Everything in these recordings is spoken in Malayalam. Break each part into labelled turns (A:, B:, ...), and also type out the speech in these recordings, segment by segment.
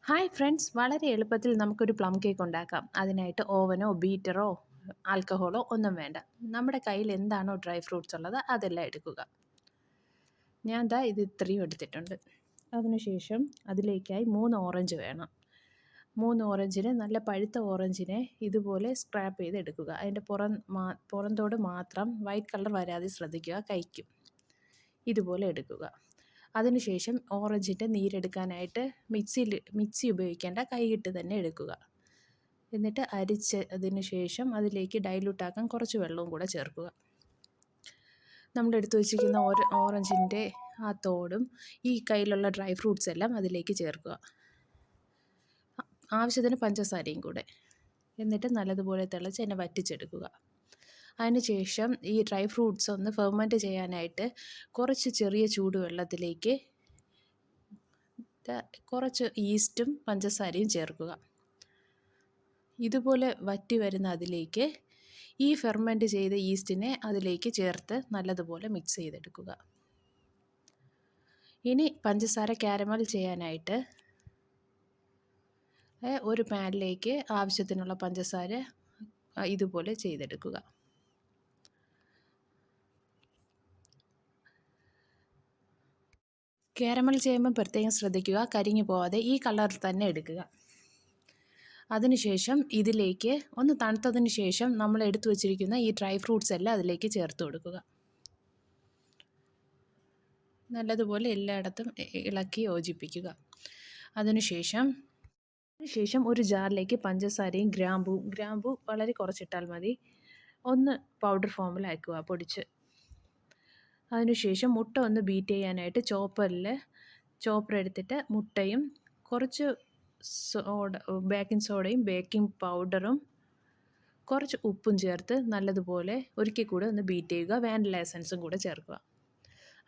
A: ഹായ് ഫ്രണ്ട്സ്, വളരെ എളുപ്പത്തിൽ നമുക്കൊരു പ്ലം കേക്ക് ഉണ്ടാക്കാം. അതിനായിട്ട് ഓവനോ ബീറ്ററോ ആൽക്കഹോളോ ഒന്നും വേണ്ട. നമ്മുടെ കയ്യിൽ എന്താണോ ഡ്രൈ ഫ്രൂട്ട്സ് ഉള്ളത് അതെല്ലാം എടുക്കുക. ഞാൻ ഇത് ഇത്രയും എടുത്തിട്ടുണ്ട്. അതിനുശേഷം അതിലേക്കായി 3 ഓറഞ്ച് വേണം. 3 ഓറഞ്ചിന്, നല്ല പഴുത്ത ഓറഞ്ചിനെ ഇതുപോലെ സ്ക്രാപ്പ് ചെയ്ത് എടുക്കുക. അതിൻ്റെ പുറന്തോട് മാത്രം വൈറ്റ് കളർ വരാതെ ശ്രദ്ധിക്കുക. കൈക്കും ഇതുപോലെ എടുക്കുക. അതിനുശേഷം ഓറഞ്ചിൻ്റെ നീരെടുക്കാനായിട്ട് മിക്സി ഉപയോഗിക്കേണ്ട, കൈയിട്ട് തന്നെ എടുക്കുക. എന്നിട്ട് അരിച്ചതിന് ശേഷം അതിലേക്ക് ഡൈല്യൂട്ടാക്കാൻ കുറച്ച് വെള്ളവും കൂടെ ചേർക്കുക. നമ്മൾ എടുത്തു വച്ചിരിക്കുന്ന ഓറഞ്ചിൻ്റെ ആ തോടും ഈ കയ്യിലുള്ള ഡ്രൈ ഫ്രൂട്ട്സ് എല്ലാം അതിലേക്ക് ചേർക്കുക. ആവശ്യത്തിന് പഞ്ചസാരയും കൂടെ. എന്നിട്ട് നല്ലതുപോലെ തിളച്ച് അതിനെ വറ്റിച്ചെടുക്കുക. അതിനുശേഷം ഈ ഡ്രൈ ഫ്രൂട്ട്സ് ഒന്ന് ഫെർമെൻറ്റ് ചെയ്യാനായിട്ട് കുറച്ച് ചെറിയ ചൂടുവെള്ളത്തിലേക്ക് കുറച്ച് ഈസ്റ്റും പഞ്ചസാരയും ചേർക്കുക. ഇതുപോലെ വറ്റി വരുന്ന അതിലേക്ക് ഈ ഫെർമെൻറ്റ് ചെയ്ത ഈസ്റ്റിനെ അതിലേക്ക് ചേർത്ത് നല്ലതുപോലെ മിക്സ് ചെയ്തെടുക്കുക. ഇനി പഞ്ചസാര കാരമൽ ചെയ്യാനായിട്ട് ഒരു പാനിലേക്ക് ആവശ്യത്തിനുള്ള പഞ്ചസാര ഇതുപോലെ ചെയ്തെടുക്കുക. കാരമൽ ചെയ്യുമ്പോൾ പ്രത്യേകം ശ്രദ്ധിക്കുക, കരിഞ്ഞു പോവാതെ ഈ കളറിൽ തന്നെ എടുക്കുക. അതിനുശേഷം ഇതിലേക്ക് ഒന്ന് തണുത്തതിന് ശേഷം നമ്മൾ എടുത്തു വച്ചിരിക്കുന്ന ഈ ഡ്രൈ ഫ്രൂട്ട്സ് എല്ലാം അതിലേക്ക് ചേർത്ത് കൊടുക്കുക. നല്ലതുപോലെ എല്ലായിടത്തും ഇളക്കി യോജിപ്പിക്കുക. അതിനുശേഷം ഒരു ജാറിലേക്ക് പഞ്ചസാരയും ഗ്രാമ്പൂ വളരെ കുറച്ചിട്ടാൽ മതി, ഒന്ന് പൗഡർ ഫോമിലാക്കുക, പൊടിച്ച്. അതിനുശേഷം മുട്ട ഒന്ന് ബീറ്റ് ചെയ്യാനായിട്ട് ചോപ്പർ എടുത്തിട്ട് മുട്ടയും കുറച്ച് ബേക്കിംഗ് സോഡയും ബേക്കിംഗ് പൗഡറും കുറച്ച് ഉപ്പും ചേർത്ത് നല്ലതുപോലെ ഒരിക്കൽ കൂടെ ഒന്ന് ബീറ്റ് ചെയ്യുക. വാനില എസൻസും കൂടെ ചേർക്കുക.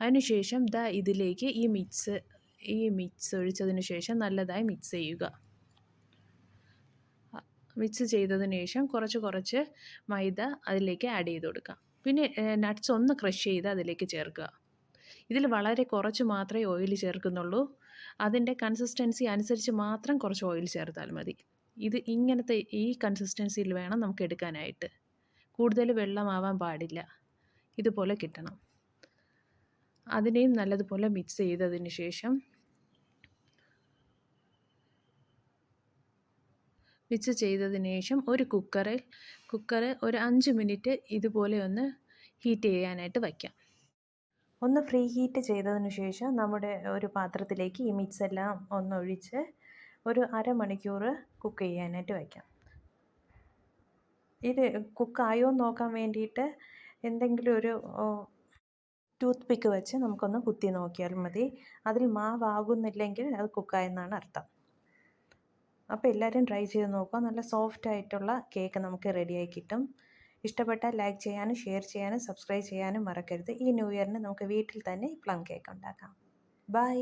A: അതിനുശേഷം ഇതിലേക്ക് ഈ മിക്സ് ഒഴിച്ചതിന് ശേഷം നല്ലതായി മിക്സ് ചെയ്യുക. മിക്സ് ചെയ്തതിന് ശേഷം കുറച്ച് മൈദ അതിലേക്ക് ആഡ് ചെയ്ത് കൊടുക്കുക. പിന്നെ നട്ട്സ് ഒന്ന് ക്രഷ് ചെയ്ത് അതിലേക്ക് ചേർക്കുക. ഇതിൽ വളരെ കുറച്ച് മാത്രമേ ഓയിൽ ചേർക്കുന്നുള്ളൂ. അതിൻ്റെ കൺസിസ്റ്റൻസി അനുസരിച്ച് മാത്രം കുറച്ച് ഓയിൽ ചേർത്താൽ മതി. ഇത് ഇങ്ങനത്തെ ഈ കൺസിസ്റ്റൻസിയിൽ വേണം നമുക്ക് എടുക്കാനായിട്ട്. കൂടുതൽ വെള്ളമാവാൻ പാടില്ല. ഇതുപോലെ കിട്ടണം. അതിനെയും നല്ലതുപോലെ മിക്സ് ചെയ്തതിന് ശേഷം ഒരു കുക്കർ ഒരു 5 മിനിറ്റ് ഇതുപോലെ ഒന്ന് ഹീറ്റ് ചെയ്യാനായിട്ട് വയ്ക്കാം. ഒന്ന് ഫ്രീ ഹീറ്റ് ചെയ്തതിന് ശേഷം നമ്മുടെ ഒരു പാത്രത്തിലേക്ക് ഈ മിക്സ് എല്ലാം ഒന്നൊഴിച്ച് ഒരു അരമണിക്കൂർ കുക്ക് ചെയ്യാനായിട്ട് വയ്ക്കാം. ഇത് കുക്കായോ എന്ന് നോക്കാൻ വേണ്ടിയിട്ട് എന്തെങ്കിലും ഒരു ടൂത്ത് പിക്ക് വെച്ച് നമുക്കൊന്ന് കുത്തി നോക്കിയാൽ മതി. അതിൽ മാവാകുന്നില്ലെങ്കിൽ അത് കുക്കായെന്നാണ് അർത്ഥം. അപ്പോൾ എല്ലാവരും ട്രൈ ചെയ്ത് നോക്കുക. നല്ല സോഫ്റ്റ് ആയിട്ടുള്ള കേക്ക് നമുക്ക് റെഡിയായി കിട്ടും. ഇഷ്ടപ്പെട്ടാൽ ലൈക്ക് ചെയ്യാനും ഷെയർ ചെയ്യാനും സബ്സ്ക്രൈബ് ചെയ്യാനും മറക്കരുത്. ഈ ന്യൂ ഇയറിന് നമുക്ക് വീട്ടിൽ തന്നെ പ്ലം കേക്ക് ഉണ്ടാക്കാം. ബൈ.